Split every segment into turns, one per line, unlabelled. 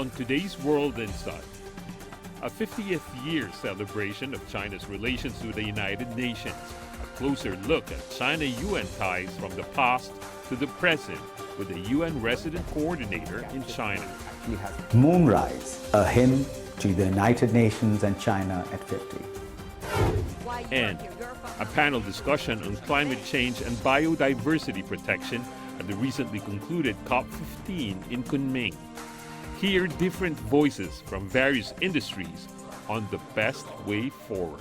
on today's World Insight. A 50th year celebration of China's relations to the United Nations. A closer look at China-UN ties from the past to the present with the UN resident coordinator in China.
Moonrise, a hymn to the United Nations and China at 50.
And a panel discussion on climate change and biodiversity protection at the recently concluded COP15 in Kunming. Hear different voices from various industries on the best way forward.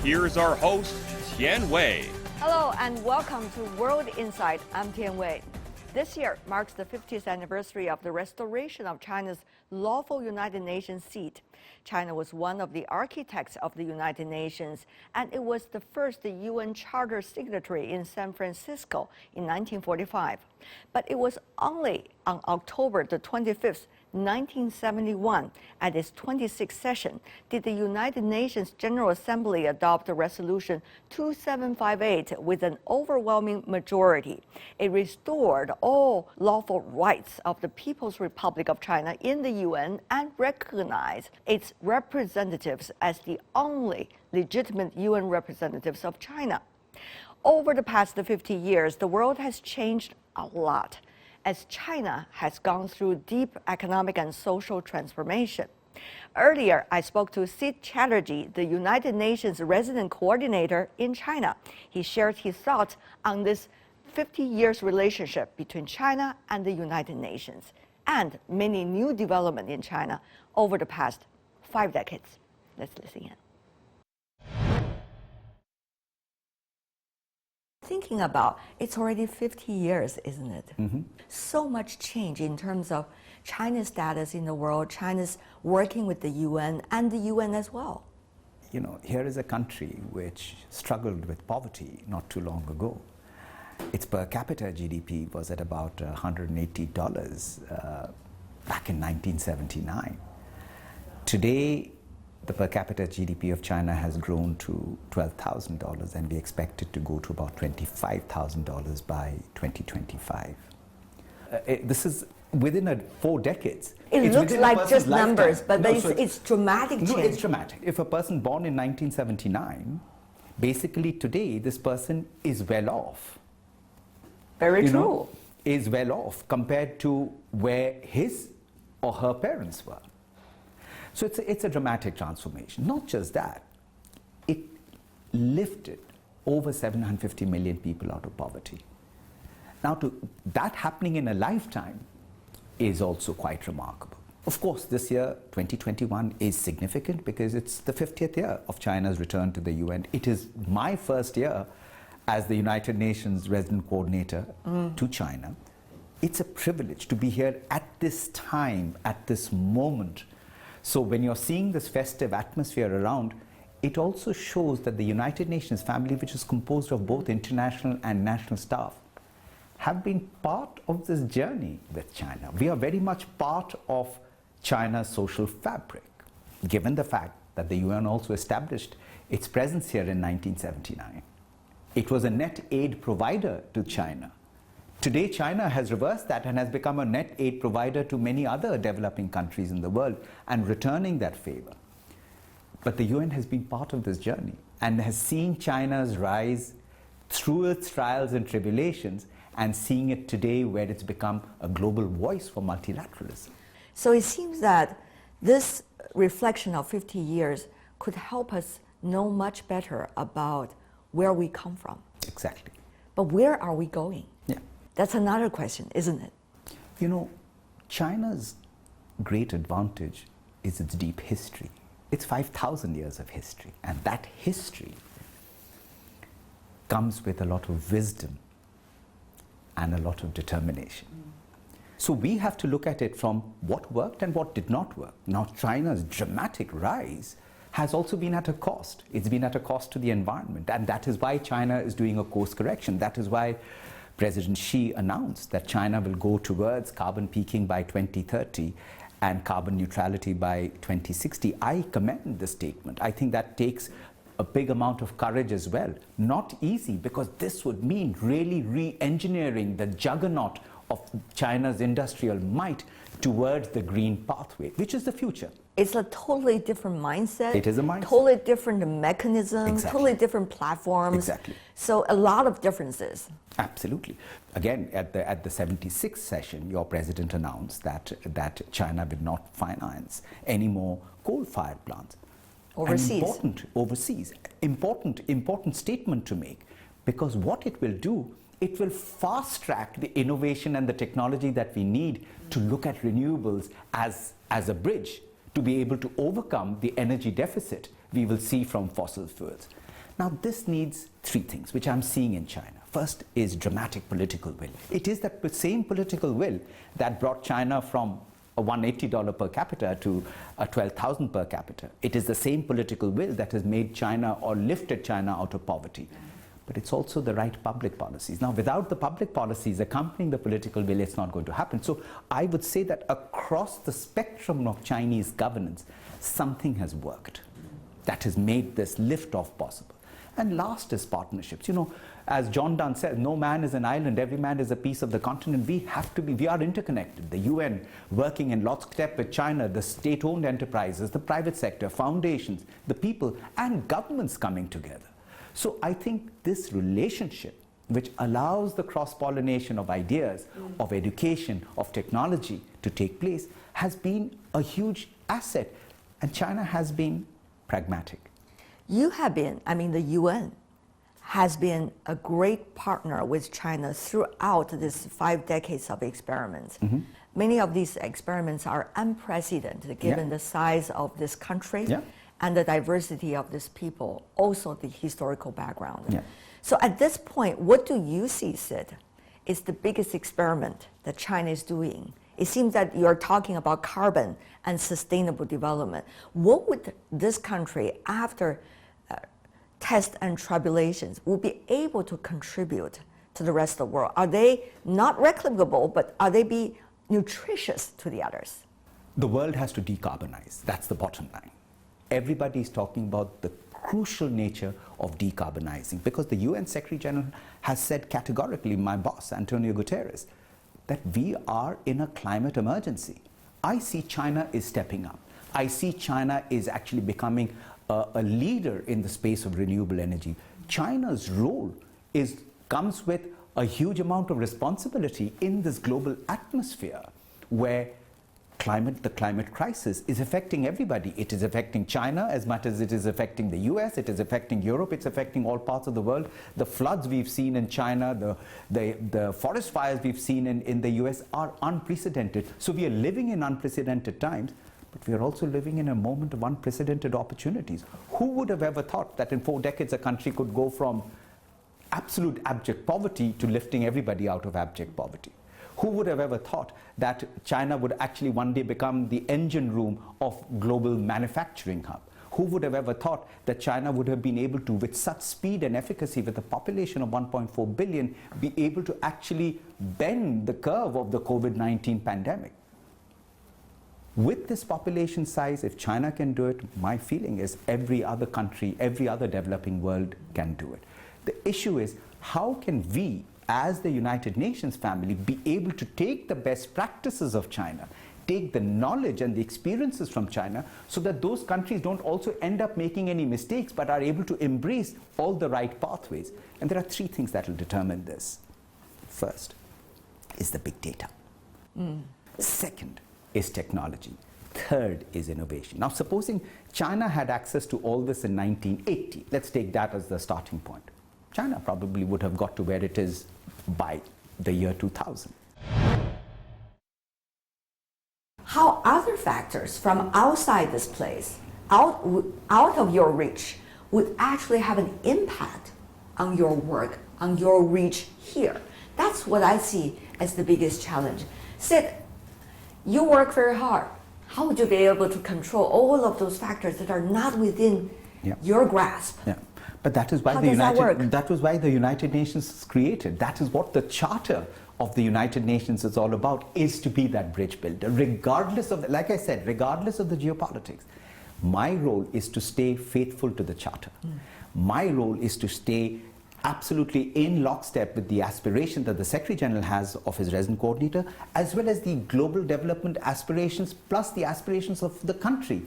Here's our host, Tian Wei.
Hello and welcome to World Insight. I'm Tian Wei. This year marks the 50th anniversary of the restoration of China's lawful United Nations seat. China was one of the architects of the United Nations, and it was the first UN Charter signatory in San Francisco in 1945. But it was only on October the 25th, 1971, at its 26th session, did the United Nations General Assembly adopt Resolution 2758 with an overwhelming majority. It restored all lawful rights of the People's Republic of China in the UN and recognized its representatives as the only legitimate UN representatives of China. Over the past 50 years, the world has changed a lot, as China has gone through deep economic and social transformation. Earlier, I spoke to Sid Chatterjee, the United Nations resident coordinator in China. He shared his thoughts on this 50 years relationship between China and the United Nations, and many new developments in China over the past 5 decades. Let's listen in. Thinking about, it's already 50 years, isn't it? Mm-hmm. So much change in terms of China's status in the world, China's working with the UN and the UN as well.
You know, here is a country which struggled with poverty not too long ago. Its per capita GDP was at about $180 back in 1979. Today, the per capita GDP of China has grown to $12,000, and we expect it to go to about $25,000 by 2025. This is within 4 decades.
It looks like just numbers, but it's dramatic change.
No, it's dramatic. If a person born in 1979, basically today this person is well off.
Very true.
Is well off compared to where his or her parents were. So it's a dramatic transformation. Not just that, it lifted over 750 million people out of poverty. Now, that happening in a lifetime is also quite remarkable. Of course, this year, 2021, is significant because it's the 50th year of China's return to the UN. It is my first year as the United Nations resident coordinator to China. It's a privilege to be here at this time, at this moment. So when you're seeing this festive atmosphere around, it also shows that the United Nations family, which is composed of both international and national staff, have been part of this journey with China. We are very much part of China's social fabric, given the fact that the UN also established its presence here in 1979. It was a net aid provider to China. Today, China has reversed that and has become a net aid provider to many other developing countries in the world and returning that favor. But the UN has been part of this journey and has seen China's rise through its trials and tribulations, and seeing it today where it's become a global voice for multilateralism.
So it seems that this reflection of 50 years could help us know much better about where we come from.
Exactly.
But where are we going?
Yeah.
That's another question, isn't it?
You know, China's great advantage is its deep history. It's 5,000 years of history, and that history comes with a lot of wisdom and a lot of determination. So we have to look at it from what worked and what did not work. Now, China's dramatic rise has also been at a cost. It's been at a cost to the environment, and that is why China is doing a course correction. That is why President Xi announced that China will go towards carbon peaking by 2030 and carbon neutrality by 2060. I commend this statement. I think that takes a big amount of courage as well. Not easy, because this would mean really re-engineering the juggernaut of China's industrial might towards the green pathway, which is the future.
It's a totally different mindset.
It is a mindset.
Totally different mechanism,
Exactly.
totally different platforms.
Exactly.
So a lot of differences.
Absolutely. Again, at the 76th session, your president announced that China will not finance any more coal-fired plants.
Overseas.
Important statement to make, because what it will do, it will fast track the innovation and the technology that we need to look at renewables as a bridge to be able to overcome the energy deficit we will see from fossil fuels. Now, this needs three things, which I'm seeing in China. First is dramatic political will. It is that same political will that brought China from a $180 per capita to a 12,000 per capita. It is the same political will that has made China or lifted China out of poverty. But it's also the right public policies. Now, without the public policies accompanying the political will, it's not going to happen. So I would say that across the spectrum of Chinese governance, something has worked that has made this liftoff possible. And last is partnerships. You know, as John Donne said, no man is an island, every man is a piece of the continent. We are interconnected. The UN working in lockstep with China, the state-owned enterprises, the private sector, foundations, the people, and governments coming together. So I think this relationship, which allows the cross-pollination of ideas, of education, of technology to take place, has been a huge asset. And China has been pragmatic.
You have been, the UN has been a great partner with China throughout this 5 decades of experiments.
Mm-hmm.
Many of these experiments are unprecedented given the size of this country and the diversity of these people, also the historical background.
Yeah.
So at this point, what do you see, Sid, is the biggest experiment that China is doing? It seems that you're talking about carbon and sustainable development. What would this country, after tests and tribulations, will be able to contribute to the rest of the world? Are they not replicable, but are they be nutritious to the others?
The world has to decarbonize. That's the bottom line. Everybody is talking about the crucial nature of decarbonizing, because the UN Secretary General has said categorically, my boss, Antonio Guterres, that we are in a climate emergency. I see China is stepping up. I see China is actually becoming a leader in the space of renewable energy. China's role comes with a huge amount of responsibility in this global atmosphere where the climate crisis is affecting everybody. It is affecting China as much as it is affecting the US, it is affecting Europe, it's affecting all parts of the world. The floods we've seen in China, the forest fires we've seen in the US are unprecedented. So we are living in unprecedented times, but we are also living in a moment of unprecedented opportunities. Who would have ever thought that in 4 decades a country could go from absolute abject poverty to lifting everybody out of abject poverty? Who would have ever thought that China would actually one day become the engine room of global manufacturing hub? Who would have ever thought that China would have been able to, with such speed and efficacy, with a population of 1.4 billion, be able to actually bend the curve of the COVID-19 pandemic? With this population size, if China can do it, my feeling is every other country, every other developing world can do it. The issue is, how can we, as the United Nations family, be able to take the best practices of China, take the knowledge and the experiences from China, so that those countries don't also end up making any mistakes, but are able to embrace all the right pathways. And there are 3 things that will determine this. First is the big data. Second is technology. Third is innovation. Now, supposing China had access to all this in 1980, let's take that as the starting point. China probably would have got to where it is by the year 2000.
How other factors from outside this place, out of your reach, would actually have an impact on your work, on your reach here? That's what I see as the biggest challenge. Sid, you work very hard. How would you be able to control all of those factors that are not within your grasp?
Yeah. But that is why the United Nations was created. That is what the charter of the United Nations is all about, is to be that bridge builder, regardless of, like I said, regardless of the geopolitics. My role is to stay faithful to the Charter. My role is to stay absolutely in lockstep with the aspiration that the Secretary General has of his resident coordinator, as well as the global development aspirations, plus the aspirations of the country.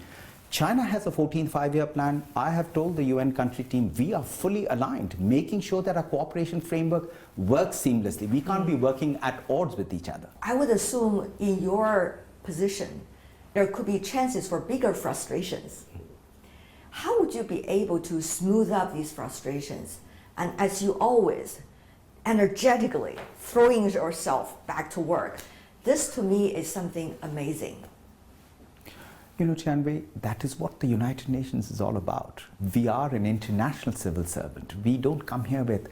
China has a 14th five-year plan. I have told the UN country team we are fully aligned, making sure that our cooperation framework works seamlessly. We can't be working at odds with each other.
I would assume in your position, there could be chances for bigger frustrations. How would you be able to smooth up these frustrations? And as you always, energetically throwing yourself back to work. This to me is something amazing.
You know, Tianwei, that is what the United Nations is all about. We are an international civil servant. We don't come here with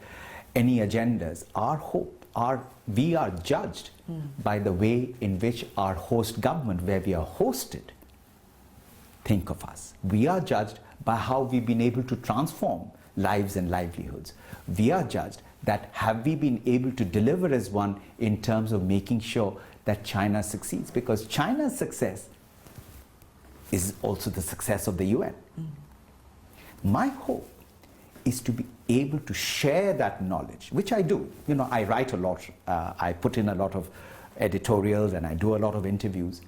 any agendas. Our hope, we are judged by the way in which our host government, where we are hosted, think of us. We are judged by how we've been able to transform lives and livelihoods. We are judged that have we been able to deliver as one in terms of making sure that China succeeds, because China's success is also the success of the UN. My hope is to be able to share that knowledge, which I do. You know, I write a lot, I put in a lot of editorials and I do a lot of interviews.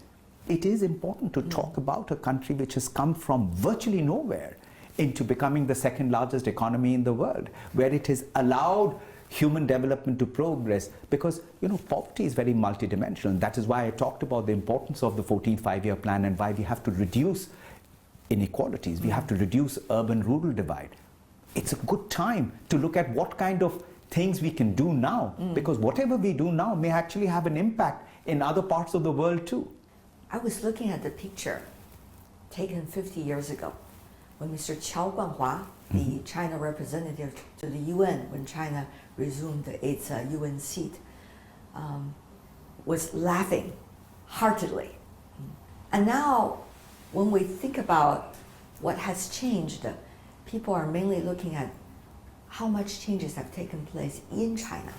It is important to talk about a country which has come from virtually nowhere into becoming the second largest economy in the world, where it has allowed human development to progress, because you know poverty is very multidimensional, and that is why I talked about the importance of the 14th five-year plan and why we have to reduce inequalities, we have to reduce urban-rural divide. It's a good time to look at what kind of things we can do now, because whatever we do now may actually have an impact in other parts of the world too.
I was looking at the picture taken 50 years ago when Mr. Qiao Guanhua, the China representative to the UN when China resumed its UN seat, was laughing heartedly. And now, when we think about what has changed, people are mainly looking at how much changes have taken place in China.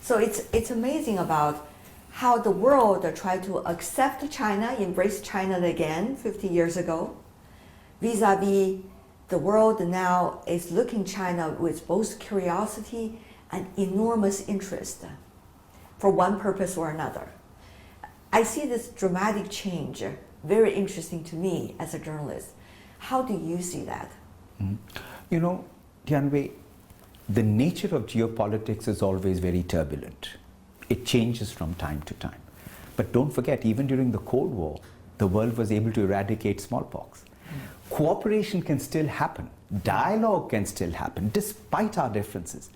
So it's amazing about how the world tried to accept China, embrace China again 50 years ago, vis-a-vis the world now is looking China with both curiosity and enormous interest for one purpose or another. I see this dramatic change very interesting to me as a journalist. How do you see that?
You know, Tianwei, the nature of geopolitics is always very turbulent. It changes from time to time. But don't forget, even during the Cold War, the world was able to eradicate smallpox. Cooperation can still happen. Dialogue can still happen, despite our differences,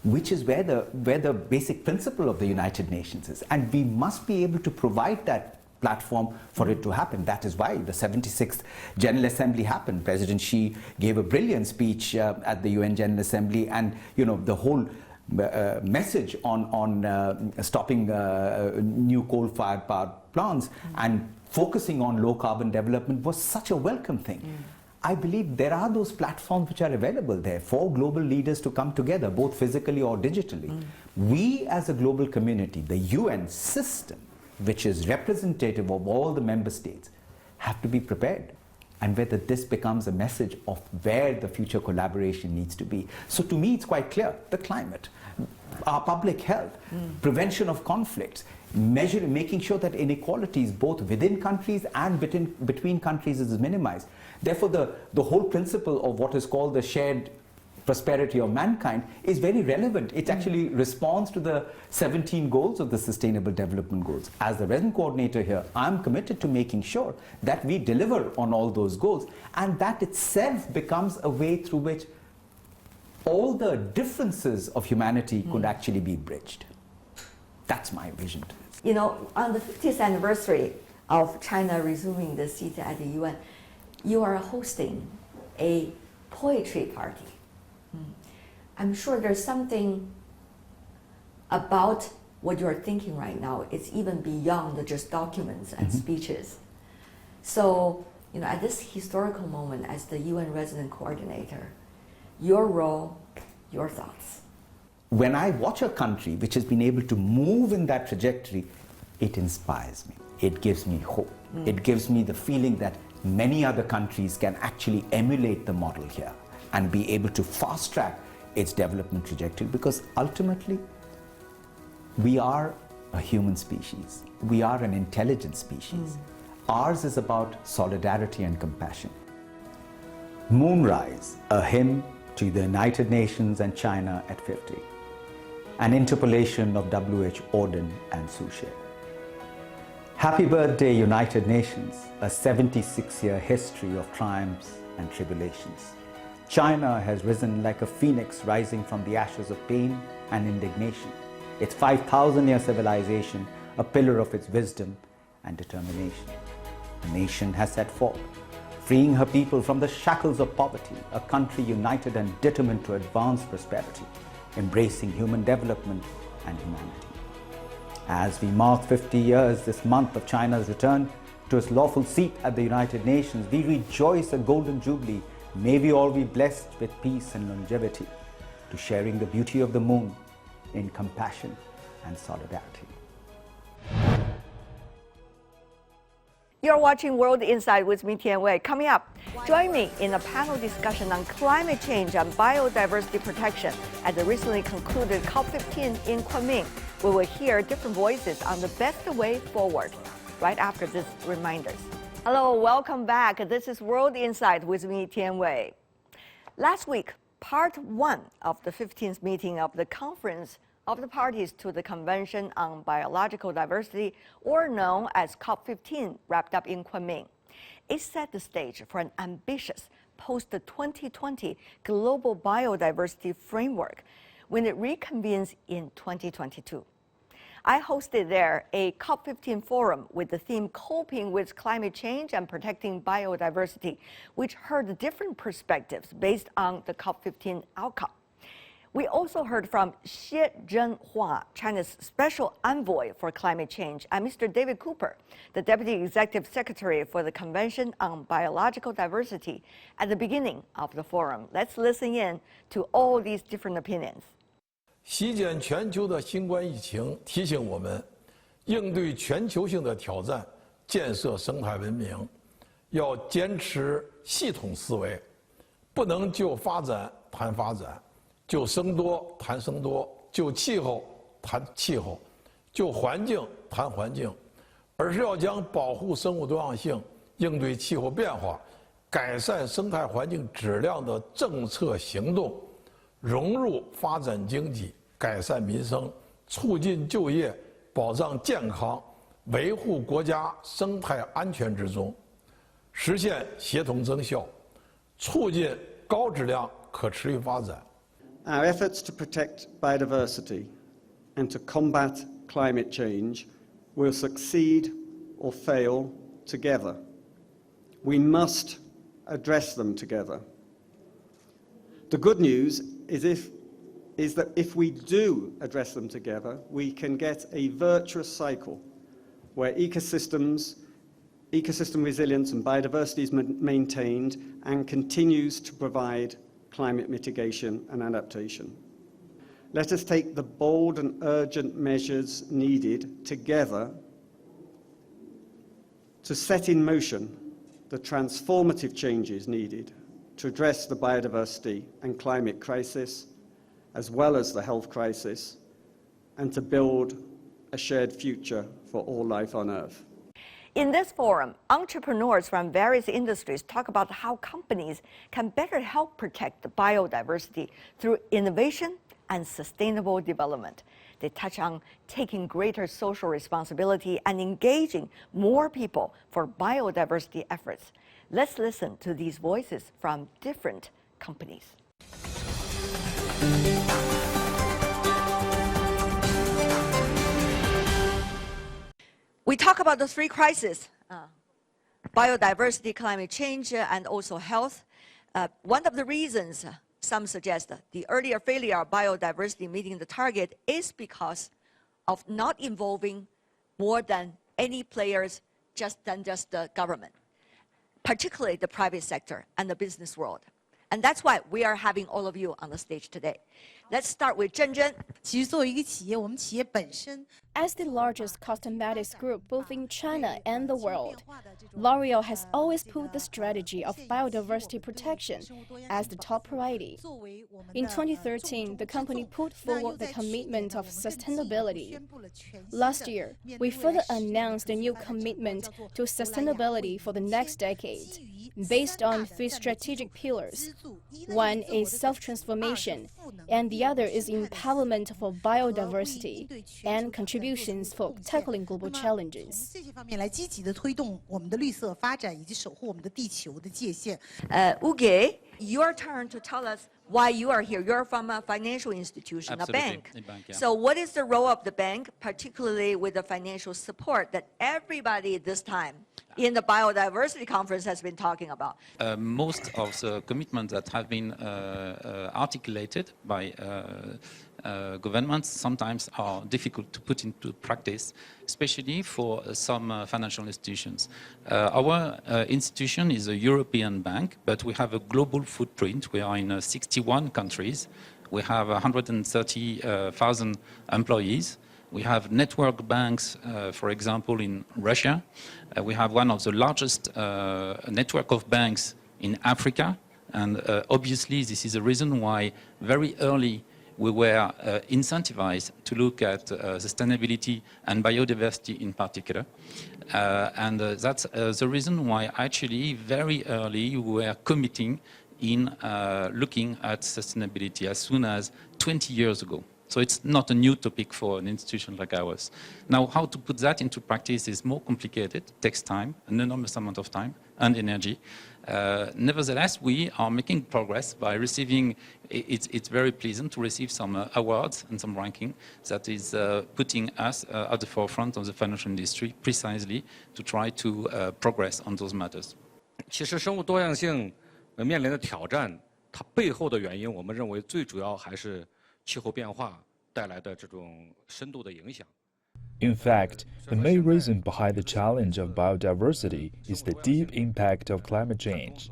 which is where the basic principle of the United Nations is. And we must be able to provide that platform for it to happen. That is why the 76th General Assembly happened. President Xi gave a brilliant speech at the UN General Assembly, and you know the whole message on stopping new coal-fired power plants and focusing on low-carbon development was such a welcome thing. I believe there are those platforms which are available there for global leaders to come together, both physically or digitally. We as a global community, the UN system, which is representative of all the member states, have to be prepared. And whether this becomes a message of where the future collaboration needs to be. So to me, it's quite clear, the climate, our public health, prevention of conflicts, making sure that inequalities both within countries and between countries is minimized. Therefore, the whole principle of what is called the shared prosperity of mankind is very relevant. It actually responds to the 17 goals of the Sustainable Development Goals. As the resident coordinator here, I'm committed to making sure that we deliver on all those goals, and that itself becomes a way through which all the differences of humanity could actually be bridged. That's my vision to this.
You know, on the 50th anniversary of China resuming the seat at the UN, you are hosting a poetry party. I'm sure there's something about what you're thinking right now. It's even beyond just documents and speeches. So, you know, at this historical moment as the UN resident coordinator, your role, your thoughts.
when I watch a country which has been able to move in that trajectory, it inspires me. It gives me hope. It gives me the feeling that many other countries can actually emulate the model here and be able to fast track its development trajectory, because ultimately we are a human species. We are an intelligent species. Ours is about solidarity and compassion. Moonrise, a hymn to the United Nations and China at 50. An interpolation of W.H. Auden and Suchet. Happy birthday, United Nations, a 76-year history of triumphs and tribulations. China has risen like a phoenix rising from the ashes of pain and indignation. Its 5,000-year civilization, a pillar of its wisdom and determination. The nation has set forth, freeing her people from the shackles of poverty, a country united and determined to advance prosperity, embracing human development and humanity. As we mark 50 years this month of China's return to its lawful seat at the United Nations, we rejoice a golden jubilee. May we all be blessed with peace and longevity, to sharing the beauty of the moon in compassion and solidarity.
You're watching World Insight with me, Tian Wei. Coming up, join me in a panel discussion on climate change and biodiversity protection at the recently concluded COP15 in Kunming. We will hear different voices on the best way forward, right after these reminders. Hello, welcome back. This is World Insight with me, Tian Wei. Last week, part 1 of the 15th meeting of the Conference of the Parties to the Convention on Biological Diversity, or known as COP15, wrapped up in Kunming. It set the stage for an ambitious post-2020 global biodiversity framework when it reconvenes in 2022. I hosted there a COP15 forum with the theme Coping with Climate Change and Protecting Biodiversity, which heard different perspectives based on the COP15 outcome. We also heard from Xie Zhenhua, China's Special Envoy for Climate Change, and Mr. David Cooper, the Deputy Executive Secretary for the Convention on Biological Diversity, at the beginning of the forum. Let's listen in to all these different opinions.
席卷全球的新冠疫情提醒我们，应对全球性的挑战，建设生态文明，要坚持系统思维，不能就发展谈发展，就生多谈生多，就气候谈气候，就环境谈环境，而是要将保护生物多样性、应对气候变化、改善生态环境质量的政策行动融入发展经济、改善民生、促进就业、保障健康、维护国家生态安全之中，实现协同增效，促进高质量可持续发展。
Our efforts to protect biodiversity and to combat climate change will succeed or fail together. We must address them together. The good news is that if we do address them together, we can get a virtuous cycle where ecosystem resilience and biodiversity is maintained and continues to provide climate mitigation and adaptation. Let us take the bold and urgent measures needed together to set in motion the transformative changes needed to address the biodiversity and climate crisis, as well as the health crisis, and to build a shared future for all life on Earth.
In this forum, entrepreneurs from various industries talk about how companies can better help protect the biodiversity through innovation and sustainable development. They touch on taking greater social responsibility and engaging more people for biodiversity efforts. Let's listen to these voices from different companies. We talk about the three crises, biodiversity, climate change, and also health. One of the reasons some suggest the earlier failure of biodiversity meeting the target is because of not involving more than any players than just the government, particularly the private sector and the business world. And that's why we are having all of you on the stage today. Let's start with Zhen Zhen.
其实作为一个企业，我们企业本身
As the largest cosmetics group both in China and the world, L'Oreal has always put the strategy of biodiversity protection as the top priority. In 2013, the company put forward the commitment of sustainability. Last year, we further announced a new commitment to sustainability for the next decade, based on 3 strategic pillars. One is self-transformation, and the other is empowerment for biodiversity and contributions for tackling global challenges.
这些方面来积极的推动我们的绿色发展，以及守护我们的地球的界限。
Uge, your turn to tell us why you are here. You're from a financial institution,
Absolutely,
a bank.
a bank, yeah.
So what is the role of the bank, particularly with the financial support that everybody this time in the biodiversity conference has been talking about?
Most of the commitments that have been articulated by governments sometimes are difficult to put into practice, especially for some financial institutions. Our institution is a European bank, but we have a global footprint. We are in 61 countries. We have 130,000 employees. We have network banks, for example, in Russia. We have one of the largest network of banks in Africa. And obviously, this is the reason why very early we were incentivized to look at sustainability and biodiversity in particular. And that's the reason why actually very early we were committing in looking at sustainability as soon as 20 years ago. So it's not a new topic for an institution like ours. Now, how to put that into practice is more complicated, takes time, an enormous amount of time and energy. Nevertheless, we are making progress by receiving, it's very pleasant to receive some awards and some ranking that is putting us at the forefront of the financial industry precisely to try to progress on those matters.
其实生物多样性面临的挑战，它背后的原因，我们认为最主要还是气候变化带来的这种深度的影响。
In fact, the main reason behind the challenge of biodiversity is the deep impact of climate change.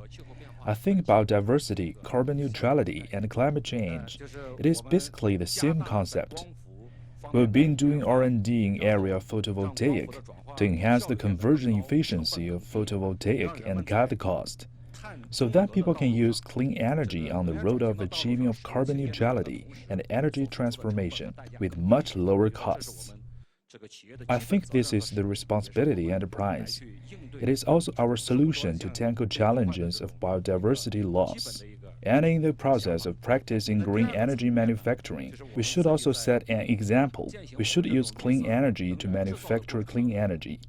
I think biodiversity, carbon neutrality, and climate change, it is basically the same concept. We've been doing R&D in area of photovoltaic to enhance the conversion efficiency of photovoltaic and cut the cost, so that people can use clean energy on the road of achieving of carbon neutrality and energy transformation with much lower costs. I think this is the responsibility enterprise. It is also our solution to tackle challenges of biodiversity loss. And in the process of practicing green energy manufacturing, we should also set an example. We should use clean energy to manufacture clean energy.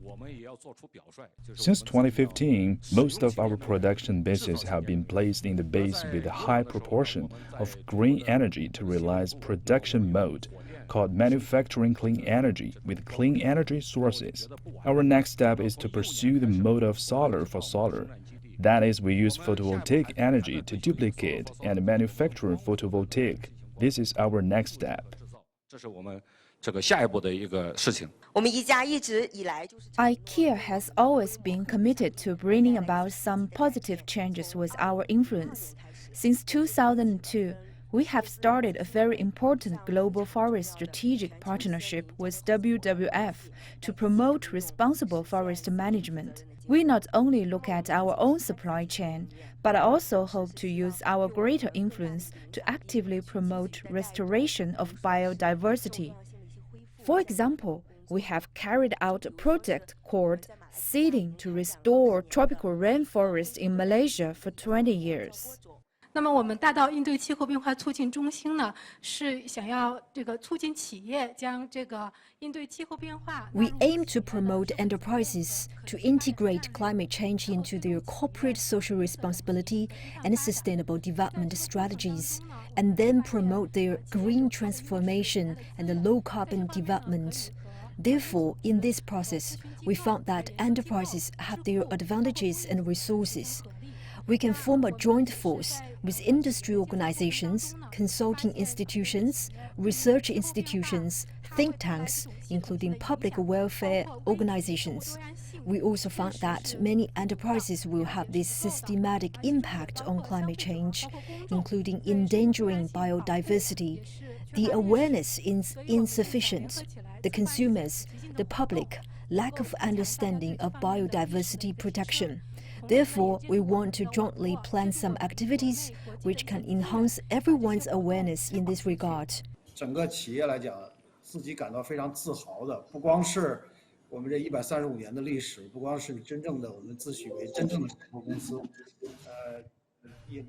Since 2015, most of our production bases have been placed in the base with a high proportion of green energy to realize production mode, called manufacturing clean energy with clean energy sources. Our next step is to pursue the mode of solar for solar. That is, we use photovoltaic energy to duplicate and manufacture photovoltaic. This is our next step.
这是我们这个下一步的一个事情。
我们宜家一直以来就是
IKEA has always been committed to bringing about some positive changes with our influence. Since 2002, we have started a very important global forest strategic partnership with WWF to promote responsible forest management. We not only look at our own supply chain, but also hope to use our greater influence to actively promote restoration of biodiversity. For example, we have carried out a project called Seeding to Restore Tropical Rainforest in Malaysia for 20 years.
那么我们大道应对气候变化促进中心呢，是想要促进企业将应对气候变化。
We aim to promote enterprises to integrate climate change into their corporate social responsibility and sustainable development strategies, and then promote their green transformation and low carbon development. Therefore, in this process, we found that enterprises have their advantages and resources. We can form a joint force with industry organizations, consulting institutions, research institutions, think tanks, including public welfare organizations. We also found that many enterprises will have this systematic impact on climate change, including endangering biodiversity. The awareness is insufficient. The consumers, the public, lack of understanding of biodiversity protection. Therefore, we want to jointly plan some activities which can enhance everyone's awareness in this regard.
整个企业来讲，自己感到非常自豪的，不光是我们这135年的历史，不光是真正的我们自诩为真正的石油公司。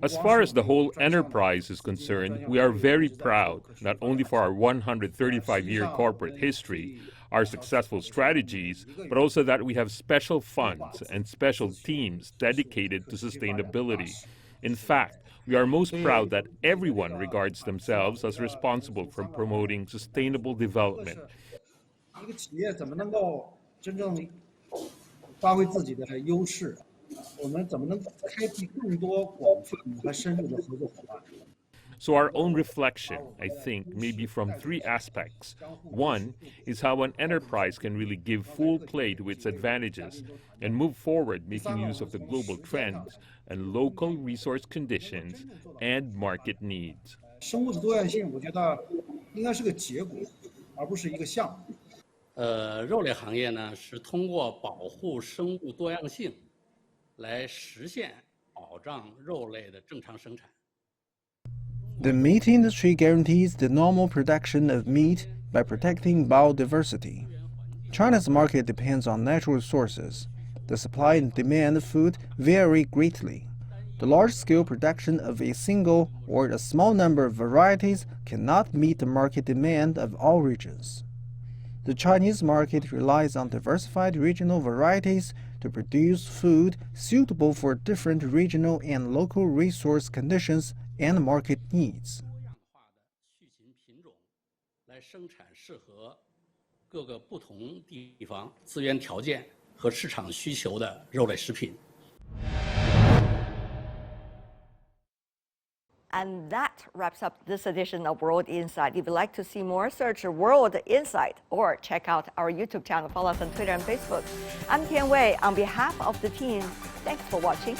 As far as the whole enterprise is concerned, we are very proud, not only for our 135-year corporate history, our successful strategies, but also that we have special funds and special teams dedicated to sustainability. In fact, we are most proud that everyone regards themselves as responsible for promoting sustainable development.
一个企业怎么能够真正发挥自己的优势？我们怎么能开辟更多广泛和深入的合作伙伴？
So our own reflection, I think, may be from three aspects. One is how an enterprise can really give full play to its advantages and move forward making use of the global trends and local resource conditions and market needs.
生物的多样性，我觉得应该是个结果，而不是一个项目。
肉类行业呢是通过保护生物多样性来实现保障肉类的正常生产。
The meat industry guarantees the normal production of meat by protecting biodiversity. China's market depends on natural resources. The supply and demand of food vary greatly. The large-scale production of a single or a small number of varieties cannot meet the market demand of all regions. The Chinese market relies on diversified regional varieties to produce food suitable for different regional and local resource conditions and market needs.
畜禽品种来生产适合各个不同地方资源条件和市场需求的肉类食品。
And that wraps up this edition of World Insight. If you'd like to see more, search World Insight or check out our YouTube channel. Follow us on Twitter and Facebook. I'm Tian Wei. On behalf of the team, thanks for watching.